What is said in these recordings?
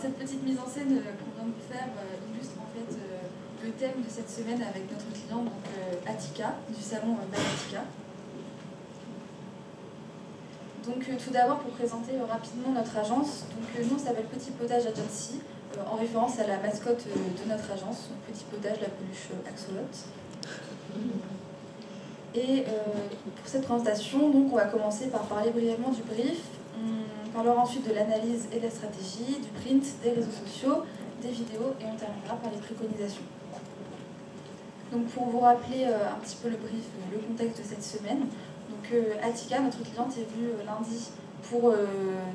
cette petite mise en scène qu'on vient de faire illustre en fait le thème de cette semaine avec notre client, donc Attica, du salon by Attica. Donc tout d'abord, pour présenter rapidement notre agence, donc nous on s'appelle Petit Potage Agency, en référence à la mascotte de notre agence, donc Petit Potage, la peluche axolote. Et pour cette présentation, donc, on va commencer par parler brièvement du brief. On parlera ensuite de l'analyse et de la stratégie, du print, des réseaux sociaux, des vidéos, et on terminera par les préconisations. Donc pour vous rappeler un petit peu le brief, le contexte de cette semaine, donc Attica, notre cliente, est venue lundi pour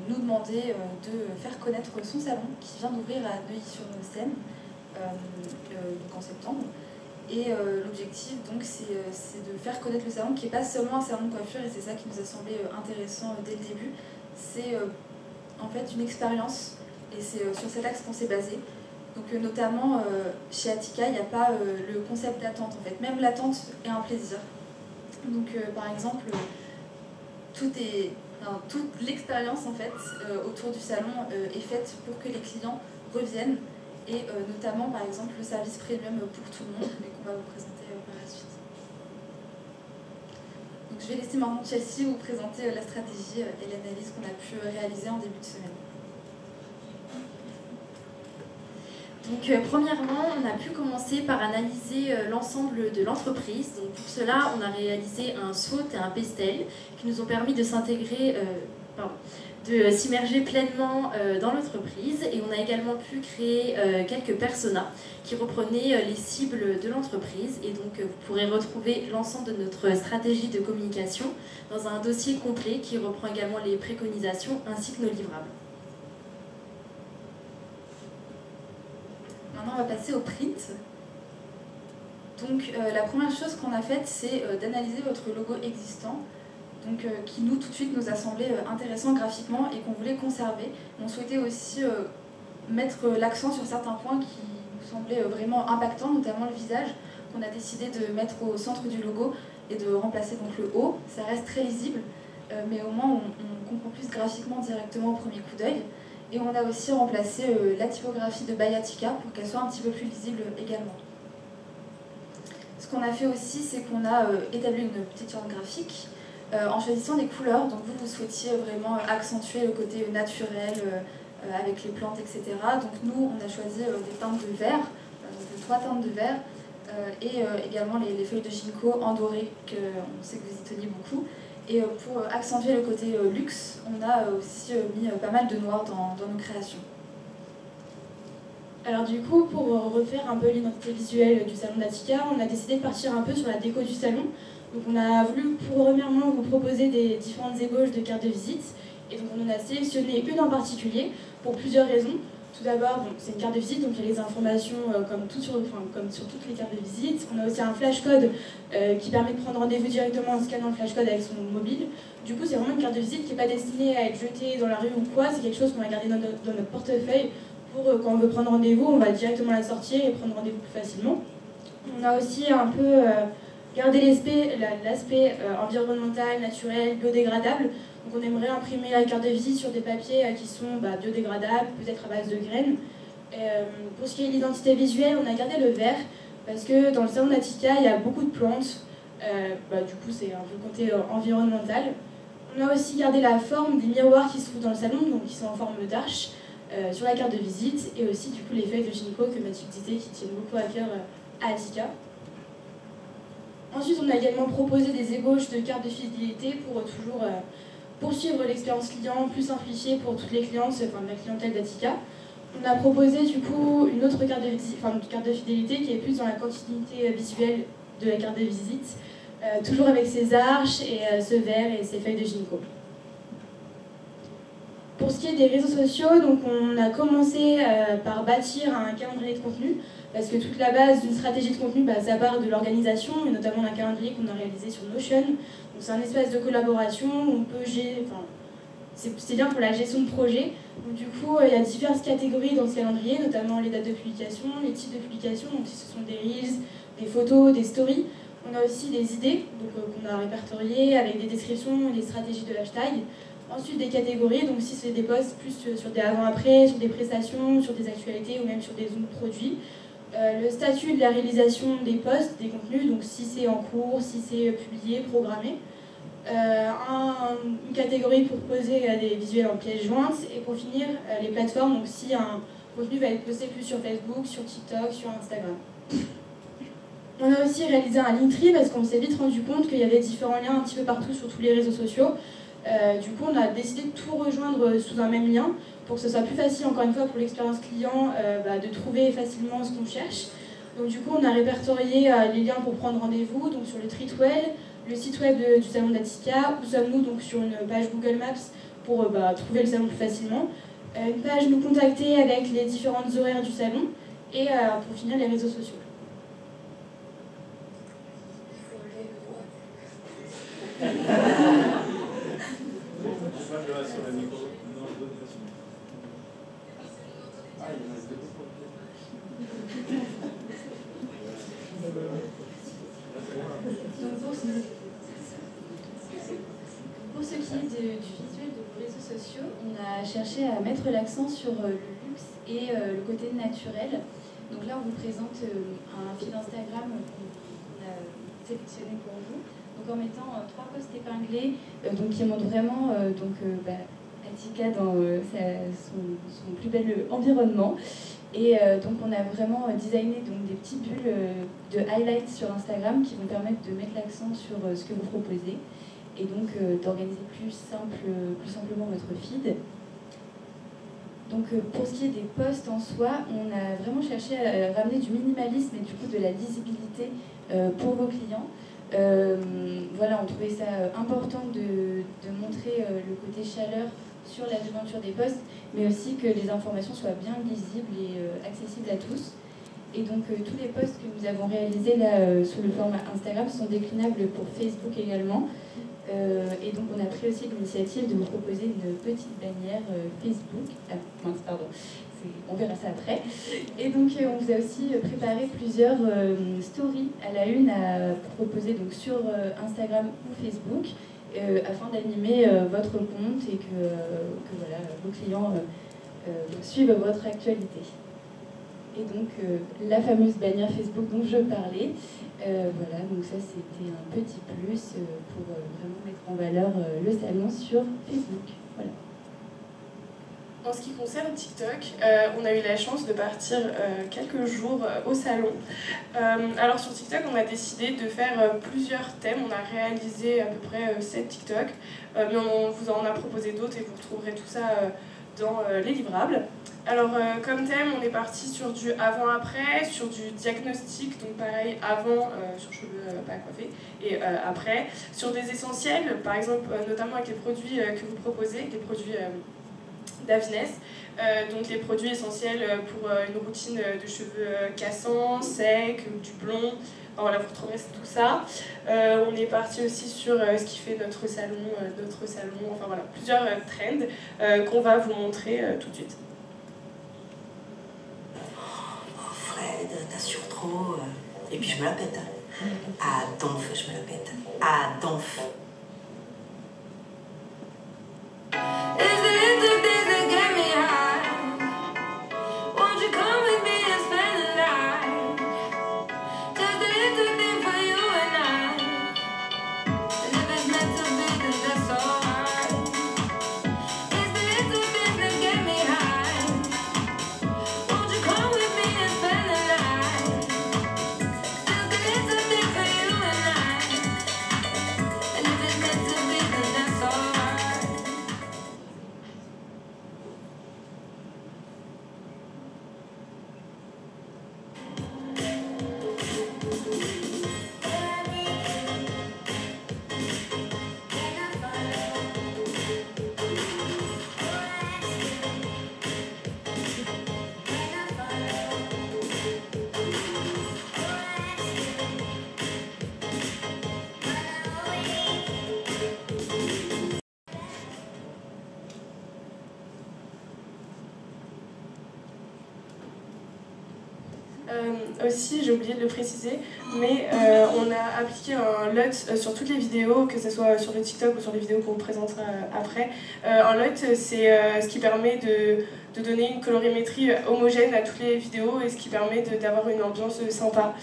nous demander de faire connaître son salon qui vient d'ouvrir à Neuilly-sur-Seine en septembre. Et l'objectif, donc, c'est de faire connaître le salon, qui n'est pas seulement un salon de coiffure, et c'est ça qui nous a semblé intéressant dès le début. C'est en fait une expérience, et c'est sur cet axe qu'on s'est basé. Donc notamment, chez Attica, il n'y a pas le concept d'attente, en fait. Même l'attente est un plaisir. Donc par exemple, toute l'expérience, en fait, autour du salon est faite pour que les clients reviennent. Et notamment, par exemple, le service premium pour tout le monde, mais qu'on va vous présenter par la suite. Donc, je vais laisser maintenant Chelsea vous présenter la stratégie et l'analyse qu'on a pu réaliser en début de semaine. Donc, premièrement, on a pu commencer par analyser l'ensemble de l'entreprise. Donc, pour cela, on a réalisé un SWOT et un PESTEL qui nous ont permis de s'intégrer... de s'immerger pleinement dans l'entreprise, et on a également pu créer quelques personas qui reprenaient les cibles de l'entreprise, et donc vous pourrez retrouver l'ensemble de notre stratégie de communication dans un dossier complet qui reprend également les préconisations ainsi que nos livrables. Maintenant on va passer au print. Donc la première chose qu'on a faite, c'est d'analyser votre logo existant, donc, qui nous tout de suite nous a semblé intéressant graphiquement et qu'on voulait conserver. On souhaitait aussi mettre l'accent sur certains points qui nous semblaient vraiment impactants, notamment le visage, qu'on a décidé de mettre au centre du logo et de remplacer donc le haut. Ça reste très lisible, mais au moins on comprend plus graphiquement directement au premier coup d'œil. Et on a aussi remplacé la typographie de by Attica pour qu'elle soit un petit peu plus lisible également. Ce qu'on a fait aussi, c'est qu'on a établi une petite charte graphique en choisissant des couleurs. Donc vous souhaitiez vraiment accentuer le côté naturel avec les plantes, etc. Donc nous, on a choisi des teintes de vert, donc 3 teintes de vert, et également les feuilles de ginkgo en doré, qu'on sait que vous y teniez beaucoup. Et pour accentuer le côté luxe, on a aussi mis pas mal de noir dans nos créations. Alors du coup, pour refaire un peu l'identité visuelle du salon d'Attica, on a décidé de partir un peu sur la déco du salon. Donc on a voulu premièrement vous proposer des différentes ébauches de cartes de visite, et donc on en a sélectionné une en particulier pour plusieurs raisons. Tout d'abord, c'est une carte de visite, donc il y a les informations comme sur toutes les cartes de visite. On a aussi un flashcode qui permet de prendre rendez-vous directement en scannant le flashcode avec son mobile. Du coup, c'est vraiment une carte de visite qui n'est pas destinée à être jetée dans la rue ou quoi, c'est quelque chose qu'on va garder dans notre portefeuille pour quand on veut prendre rendez-vous, on va directement la sortir et prendre rendez-vous plus facilement. On a aussi un peu gardé l'aspect environnemental, naturel, biodégradable. Donc on aimerait imprimer la carte de visite sur des papiers qui sont biodégradables, peut-être à base de graines. Pour ce qui est de l'identité visuelle, on a gardé le vert, parce que dans le salon d'Attica, il y a beaucoup de plantes. Du coup, c'est un peu côté environnemental. On a aussi gardé la forme des miroirs qui se trouvent dans le salon, donc qui sont en forme d'arche, sur la carte de visite, et aussi du coup les feuilles de ginkgo que Mathieu disait qui tiennent beaucoup à cœur à Attica. Ensuite, on a également proposé des ébauches de cartes de fidélité pour toujours poursuivre l'expérience client, plus simplifiée pour toutes les clientes, enfin la clientèle d'Attica. On a proposé du coup une autre carte de fidélité qui est plus dans la continuité visuelle de la carte de visite, toujours avec ses arches et ce vert et ses feuilles de ginkgo. Pour ce qui est des réseaux sociaux, donc on a commencé par bâtir un calendrier de contenu, parce que toute la base d'une stratégie de contenu, ça part de l'organisation, et notamment d'un calendrier qu'on a réalisé sur Notion. Donc c'est un espace de collaboration où on peut gérer, c'est bien pour la gestion de projet. Donc du coup, il y a diverses catégories dans ce calendrier, notamment les dates de publication, les types de publication, donc si ce sont des reels, des photos, des stories. On a aussi des idées qu'on a répertoriées avec des descriptions et des stratégies de hashtag. Ensuite, des catégories, donc si c'est des posts plus sur des avant-après, sur des prestations, sur des actualités ou même sur des zooms produits. Le statut de la réalisation des posts, des contenus, donc si c'est en cours, si c'est publié, programmé. Une catégorie pour poser des visuels en pièces jointes. Et pour finir, les plateformes, donc si un contenu va être posté plus sur Facebook, sur TikTok, sur Instagram. On a aussi réalisé un Linktree parce qu'on s'est vite rendu compte qu'il y avait différents liens un petit peu partout sur tous les réseaux sociaux. Du coup, on a décidé de tout rejoindre sous un même lien pour que ce soit plus facile, encore une fois, pour l'expérience client, de trouver facilement ce qu'on cherche. Donc du coup, on a répertorié les liens pour prendre rendez-vous, donc sur le Treatwell, le site web du salon d'Attica, où sommes-nous, donc sur une page Google Maps pour trouver le salon plus facilement, une page nous contacter avec les différentes horaires du salon, et pour finir, les réseaux sociaux. Pour ce qui est du visuel de vos réseaux sociaux, on a cherché à mettre l'accent sur le luxe et le côté naturel. Donc là, on vous présente un fil Instagram qu'on a sélectionné pour vous. Donc en mettant 3 posts épinglés donc qui montrent vraiment Attica dans son plus bel environnement. Et donc on a vraiment designé donc, des petits bulles de highlights sur Instagram qui vont permettre de mettre l'accent sur ce que vous proposez et donc d'organiser plus simplement votre feed. Donc pour ce qui est des posts en soi, on a vraiment cherché à ramener du minimalisme et du coup de la lisibilité pour vos clients. Voilà, on trouvait ça important de montrer le côté chaleur sur la devanture des posts, mais aussi que les informations soient bien lisibles et accessibles à tous. Et donc tous les posts que nous avons réalisés là sous le format Instagram sont déclinables pour Facebook également. Et donc on a pris aussi l'initiative de vous proposer une petite bannière Facebook. On verra ça après. Et donc on vous a aussi préparé plusieurs stories à la une à proposer donc, sur Instagram ou Facebook afin d'animer votre compte et que voilà, vos clients suivent votre actualité. Et donc la fameuse bannière Facebook dont je parlais, voilà, donc ça c'était un petit plus pour vraiment mettre en valeur le salon sur Facebook. Voilà. En ce qui concerne TikTok, on a eu la chance de partir quelques jours au salon. Alors sur TikTok, on a décidé de faire plusieurs thèmes. On a réalisé à peu près 7 TikTok, mais on vous en a proposé d'autres et vous retrouverez tout ça dans les livrables. Alors comme thème, on est parti sur du avant-après, sur du diagnostic, donc pareil, avant sur cheveux pas coiffés, et après, sur des essentiels, par exemple, notamment avec les produits que vous proposez, les produits d'Avines, donc les produits essentiels pour une routine de cheveux cassants, secs, du blond. Alors voilà, vous retrouverez tout ça. On est parti aussi sur ce qui fait notre salon, enfin voilà, plusieurs trends qu'on va vous montrer tout de suite. Oh Fred, t'assures trop. Et puis je me la pète. À donf, je me la pète. À donf. And if Aussi, j'ai oublié de le préciser, mais on a appliqué un LUT sur toutes les vidéos, que ce soit sur le TikTok ou sur les vidéos qu'on vous présentera après. Un LUT, c'est ce qui permet de donner une colorimétrie homogène à toutes les vidéos et ce qui permet d'avoir une ambiance sympa.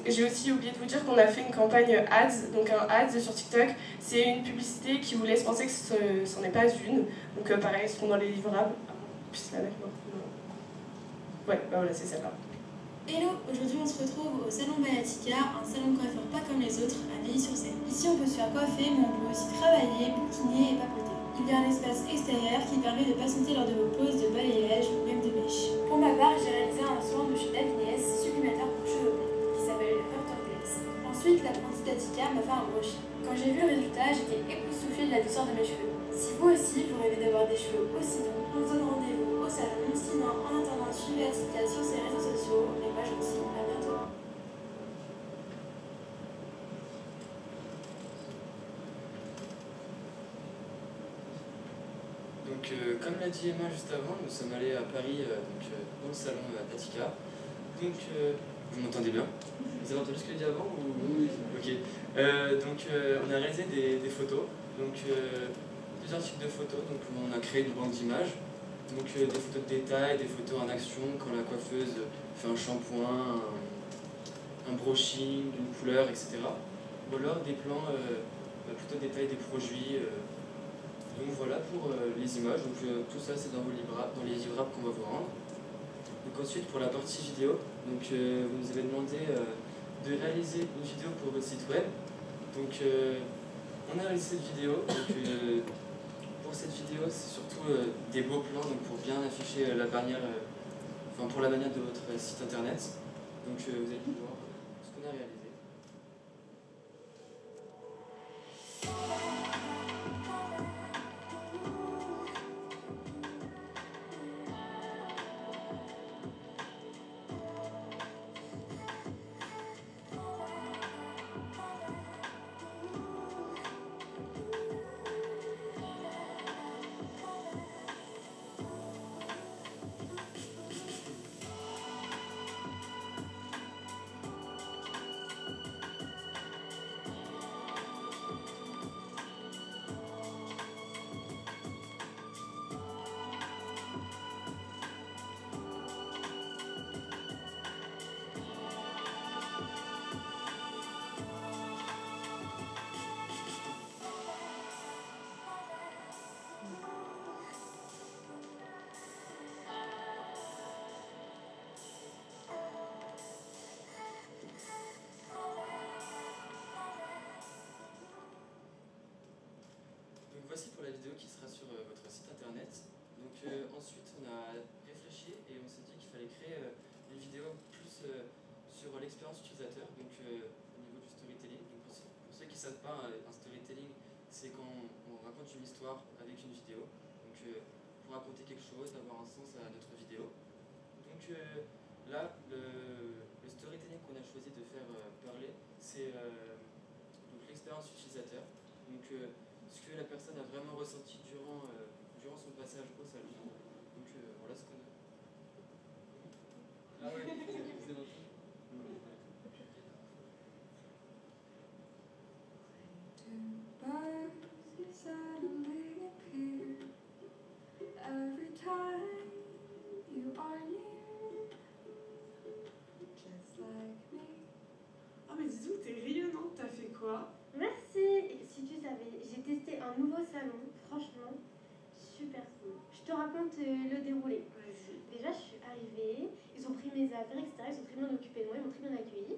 J'ai aussi oublié de vous dire qu'on a fait une campagne ads. Donc un ads sur TikTok, c'est une publicité qui vous laisse penser que ce n'en est pas une. Donc pareil, ils seront dans les livrables. Puis la mettre, non. Ouais, bah voilà, c'est celle-là. Hello, aujourd'hui on se retrouve au salon Balatika, un salon de coiffeur pas comme les autres, à Neuilly-sur-Seine. Ici on peut se faire coiffer, mais on peut aussi travailler, bouquiner et papoter. Il y a un espace extérieur qui permet de patienter lors de vos pauses de balayage ou même de mèche. Pour ma part, j'ai réalisé un soin de chez Davines, sublimateur pour cheveux blonds, qui s'appelle Hurter Glaze. Ensuite, l'apprentie Datika m'a fait un brushing. Quand j'ai vu le résultat, j'étais époustouflée de la douceur de mes cheveux. Si vous aussi, vous rêvez d'avoir des cheveux aussi longs, on vous donne rendez-vous au salon. Sinon, en attendant, suivez Datika sur ses réseaux sociaux. Et moi, je vous dis à bientôt. Donc, comme l'a dit Emma juste avant, nous sommes allés à Paris dans le salon Datika. Donc, vous m'entendez bien? Vous avez entendu ce que j'ai dit avant ou... Oui. Ok. On a réalisé des photos. Donc, plusieurs types de photos. Donc, on a créé une banque d'images. Donc, des photos de détail, des photos en action quand la coiffeuse fait un shampoing, un brushing, une couleur, etc. Ou alors des plans plutôt détail des produits. Donc voilà pour les images, donc tout ça c'est dans les livrables qu'on va vous rendre. Donc ensuite pour la partie vidéo, donc, vous nous avez demandé de réaliser une vidéo pour votre site web. Donc on a réalisé cette vidéo, donc, pour cette vidéo c'est surtout des beaux plans donc, pour bien afficher la bannière, pour la bannière de votre site internet. Donc vous allez pouvoir voir ce qu'on a réalisé. Voici pour la vidéo qui sera sur votre site internet. Donc ensuite on a réfléchi et on s'est dit qu'il fallait créer une vidéo plus sur l'expérience utilisateur, donc au niveau du storytelling. Donc, pour ceux qui ne savent pas, un storytelling c'est quand on raconte une histoire avec une vidéo. Donc pour raconter quelque chose, avoir un sens à notre vidéo. Donc là, le storytelling qu'on a choisi de faire parler, c'est l'expérience utilisateur. Donc, ce que la personne a vraiment ressenti durant son passage au salon. Donc voilà ce qu'on a. Ah ouais, vous avez entendu? Ah mais dis donc, t'es rayonnante, t'as fait quoi? Merci. Et si tu savais, j'ai testé un nouveau salon, franchement, super cool. Je te raconte le déroulé. Déjà, je suis arrivée, ils ont pris mes affaires, etc. Ils sont très bien occupés de moi, ils m'ont très bien accueillie.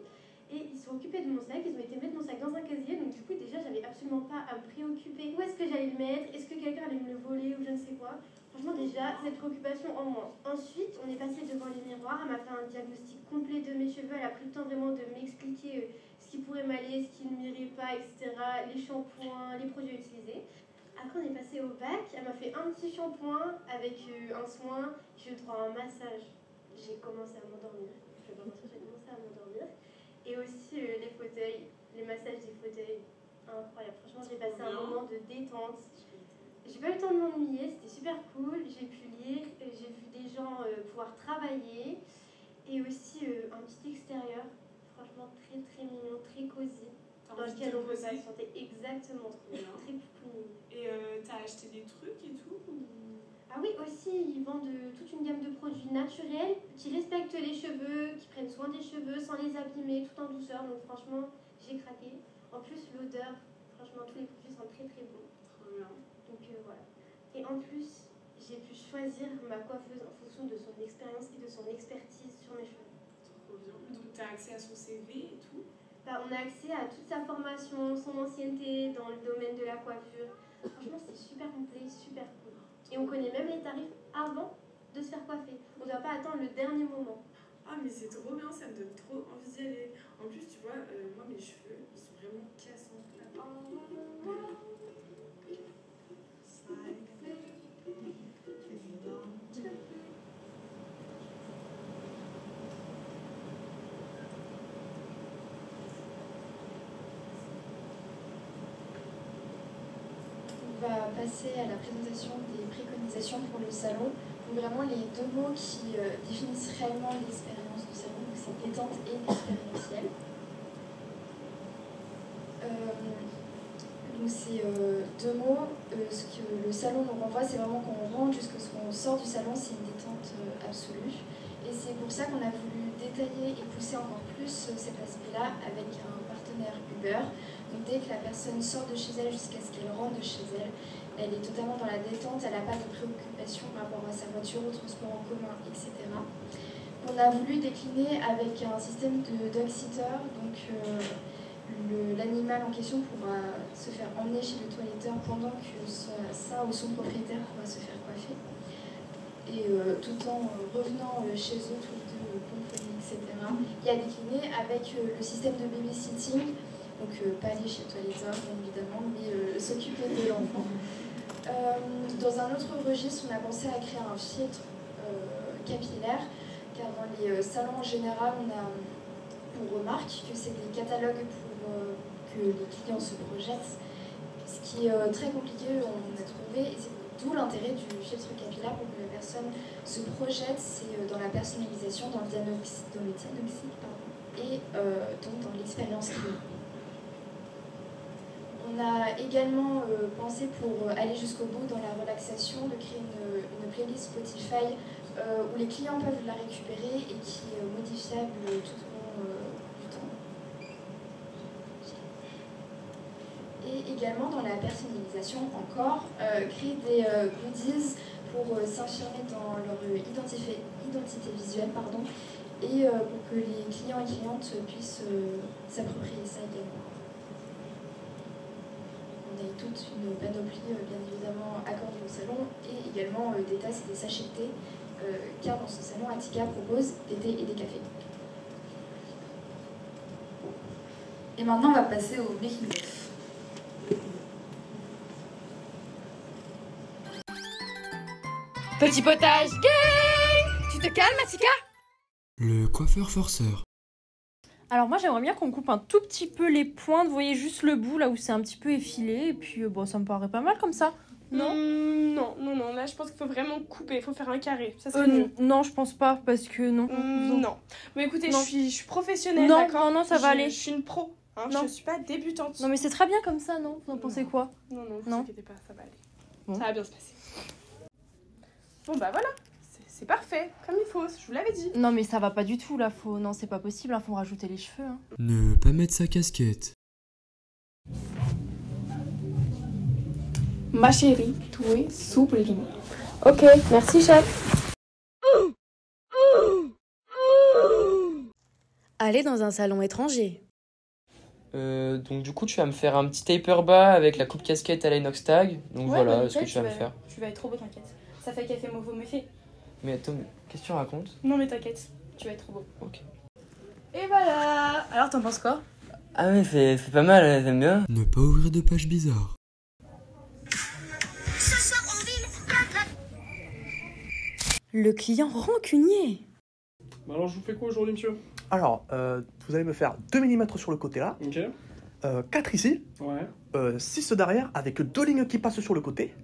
Et ils sont occupés de mon sac, ils ont été mettre mon sac dans un casier, donc du coup, déjà, j'avais absolument pas à me préoccuper. Où est-ce que j'allais le mettre? Est-ce que quelqu'un allait me le voler ou je ne sais quoi? Franchement, déjà, cette préoccupation en moins. Ensuite, on est passé devant les miroirs, elle m'a fait un diagnostic complet de mes cheveux, elle a pris le temps vraiment de m'expliquer ce qui pourrait m'aller, ce qui ne m'irait pas, etc. Les shampoings, les produits à utiliser. Après, on est passé au bac, elle m'a fait un petit shampoing avec un soin, j'ai eu droit à un massage. J'ai commencé à m'endormir, je vais pas mentir, j'ai commencé à m'endormir. Et aussi les fauteuils, les massages des fauteuils, incroyable. Franchement, j'ai passé un moment de détente. J'ai pas eu le temps de m'ennuyer, c'était super cool. J'ai pu lire, j'ai vu des gens pouvoir travailler. Et aussi un petit extérieur, franchement très très mignon, très cosy, dans lequel on peut patienter. Exactement, très poupouni. Et t'as acheté des trucs et tout Ah oui, aussi, ils vendent toute une gamme de produits naturels qui respectent les cheveux, qui prennent soin des cheveux sans les abîmer, tout en douceur. Donc franchement, j'ai craqué. En plus, l'odeur, franchement, tous les produits sont très très bons. Trop bien. Donc voilà. Et en plus, j'ai pu choisir ma coiffeuse en fonction de son expérience et de son expertise sur mes cheveux. Trop bien. Donc t'as accès à son CV et tout Bah, on a accès à toute sa formation, son ancienneté dans le domaine de la coiffure. Franchement, c'est super complet, super cool. Et on connaît même les tarifs avant de se faire coiffer. On ne doit pas attendre le dernier moment. Ah mais c'est trop bien, ça me donne trop envie d'y aller. En plus tu vois, moi mes cheveux, ils sont vraiment cassants. On va passer à la présentation des préconisations pour le salon. Donc vraiment les deux mots qui définissent réellement l'expérience du salon, donc c'est détente et expérientiel. Donc ces deux mots, ce que le salon nous renvoie, c'est vraiment qu'on rentre jusqu'à ce qu'on sort du salon, c'est une détente absolue. Et c'est pour ça qu'on a voulu détailler et pousser encore plus cet aspect-là avec un partenaire Uber. Donc dès que la personne sort de chez elle jusqu'à ce qu'elle rentre de chez elle, elle est totalement dans la détente, elle n'a pas de préoccupation par rapport à sa voiture, au transport en commun, etc. On a voulu décliner avec un système de dog sitter, donc l'animal en question pourra se faire emmener chez le toiletteur pendant que ça ou son propriétaire pourra se faire coiffer. Et tout en revenant chez eux, tous les deux pomponnés, etc. Il y a décliné avec le système de babysitting, donc pas aller chez le toiletteur bien évidemment, mais s'occuper de l'enfant. Dans un autre registre, on a pensé à créer un filtre capillaire, car dans les salons en général, on remarque que c'est des catalogues pour que les clients se projettent, ce qui est très compliqué, on a trouvé, et c'est d'où l'intérêt du filtre capillaire pour que la personne se projette, c'est dans la personnalisation, dans le diagnostic, et donc dans l'expérience client. On a également pensé, pour aller jusqu'au bout dans la relaxation, de créer une playlist Spotify où les clients peuvent la récupérer et qui est modifiable tout au long du temps. Et également dans la personnalisation encore, créer des goodies pour s'affirmer dans leur identité visuelle, et pour que les clients et clientes puissent s'approprier ça également. On a toute une panoplie, bien évidemment, accordée au salon, et également des tasses et des sachets de thé, car dans ce salon, Attica propose des thés et des cafés. Et maintenant, on va passer au making-of. Petit potage gay! Tu te calmes, Attica? Le coiffeur forceur. Alors moi j'aimerais bien qu'on coupe un tout petit peu les pointes, vous voyez juste le bout là où c'est un petit peu effilé, et puis bon ça me paraît pas mal comme ça, non? Non, là je pense qu'il faut vraiment couper, il faut faire un carré, ça serait mieux. Non je pense pas, parce que non. Non, mais écoutez, non. Je suis professionnelle, non, d'accord? Non, ça va aller. Je suis une pro, hein, je suis pas débutante. Non mais c'est très bien comme ça, non? Vous en pensez quoi? Non, vous inquiétez pas, ça va aller. Bon. Ça va bien se passer. Bon bah voilà, c'est parfait, comme il faut, je vous l'avais dit. Non mais ça va pas du tout là, non c'est pas possible, faut rajouter les cheveux. Hein. Ne pas mettre sa casquette. Ma chérie, tu es sublime. Ok, merci chef. Aller dans un salon étranger. Donc du coup tu vas me faire un petit taper bas avec la coupe casquette à la inox tag. Donc Ouais, voilà bah, ce que tu vas me faire. Tu vas être trop beau, t'inquiète. Ça fait café mauvais méfait. Mais attends, qu'est-ce que tu racontes? Non mais t'inquiète, tu vas être trop beau. Ok. Et voilà. Alors t'en penses quoi? Ah ouais, c'est pas mal, j'aime bien. Ne pas ouvrir de page bizarre. Le client rancunier. Alors je vous fais quoi aujourd'hui, monsieur? Alors, vous allez me faire 2 mm sur le côté là, Ok. 4 ici, Ouais. 6 derrière avec 2 lignes qui passent sur le côté,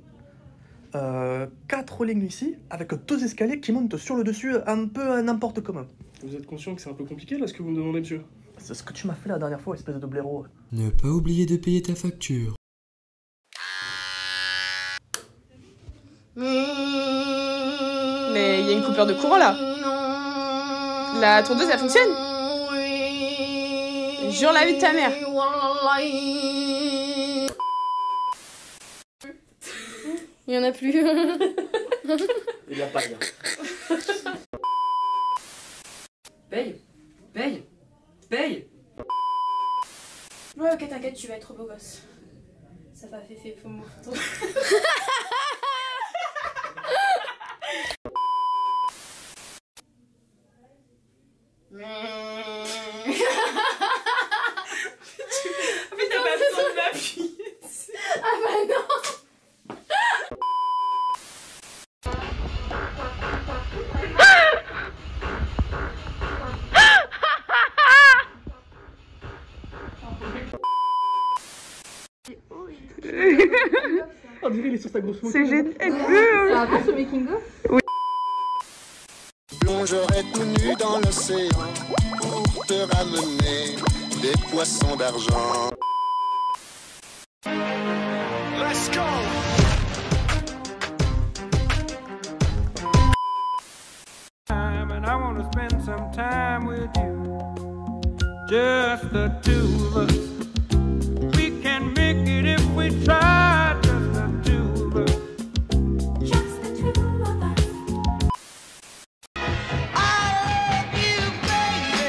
4 lignes ici avec 2 escaliers qui montent sur le dessus un peu n'importe comment. Vous êtes conscient que c'est un peu compliqué là ce que vous me demandez, monsieur? C'est ce que tu m'as fait la dernière fois, espèce de blaireau. Ne pas oublier de payer ta facture. Mais il y a une coupure de courant là. La tondeuse elle fonctionne? Jure la vie de ta mère. Il y en a plus. Il y a pas rien. Paye. Paye. Paye. Ouais, ok, t'inquiète, tu vas être beau gosse. Ça va fait faut me photo. En fait, t'as pas besoin de m'appuyer. Ah bah non. On dirait il est sur sa grosse moto. C'est génial. Ça va ce making of? Oui. Plongerai tout nu dans l'océan pour te ramener des poissons d'argent. Let's go! And I want to spend some time with you. Just the two of us. We can make it if we try. Just the two of us. Just the two of us. I love you, baby.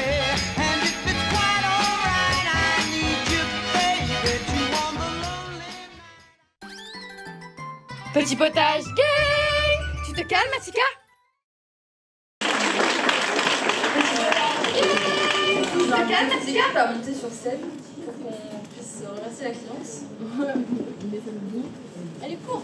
And if it's quite alright, I need you, baby, to warm the lonely. Petit potage gang. Tu te calmes, Matika? Est-ce que tu peux monter sur scène pour qu'on puisse remercier la cliente? Allez, cours.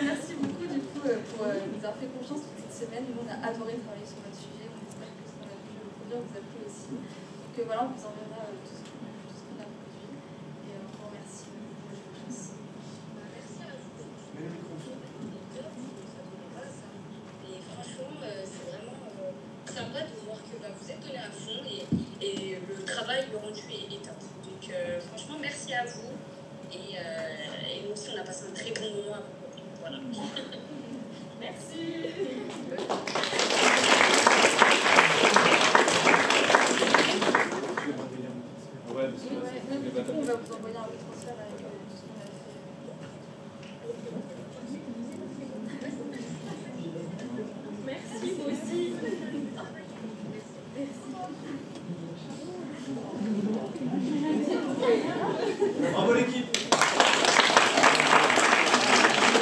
Merci beaucoup du coup pour nous avoir fait confiance toute cette semaine. Nous on a adoré travailler sur votre sujet. On espère que ce qu'on a pu produire vous a plu aussi. Donc voilà, on vous enverra tout ce qu'on a produit. Et on vous remercie pour votre confiance. Merci à vous. Et franchement, c'est vraiment sympa de voir que vous êtes donné à fond et le travail, le rendu est top. Donc franchement, merci à vous. Et nous aussi, on a passé un très bon moment. Voilà.